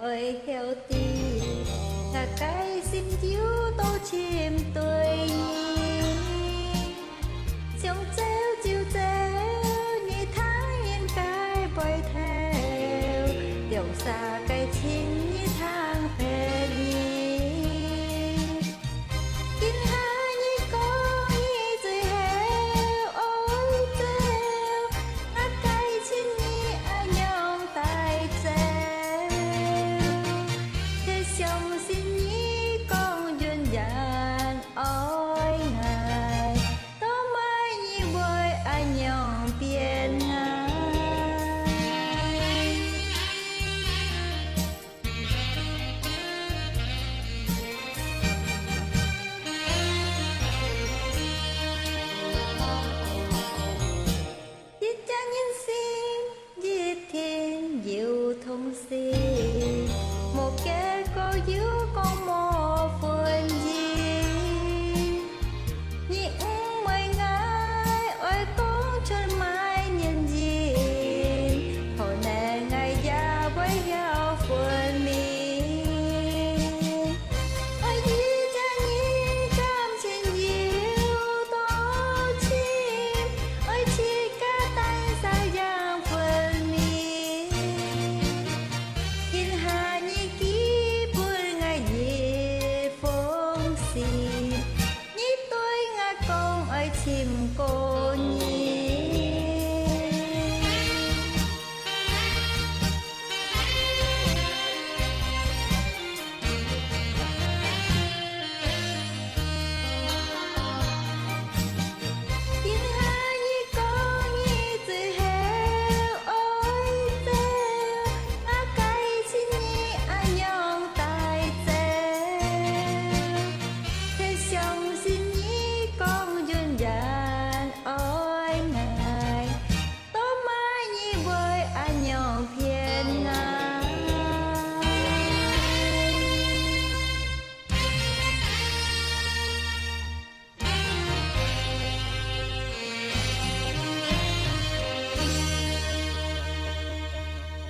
ơi theo tim là cái xin chiếu tô chim tươi nhi trong treo chiều treo như tháng yên cái bơi theo điều xa cái chín như tháng về đi kinh ha như có như dưới heo ôi treo hát cái chín như ai nhong tay treo thế xong xin nhí con duyên dàn ôi ngài tớ mai như bơi ai nhong tiền ngài giết cha nhân sinh giết thiên diệu thông sinh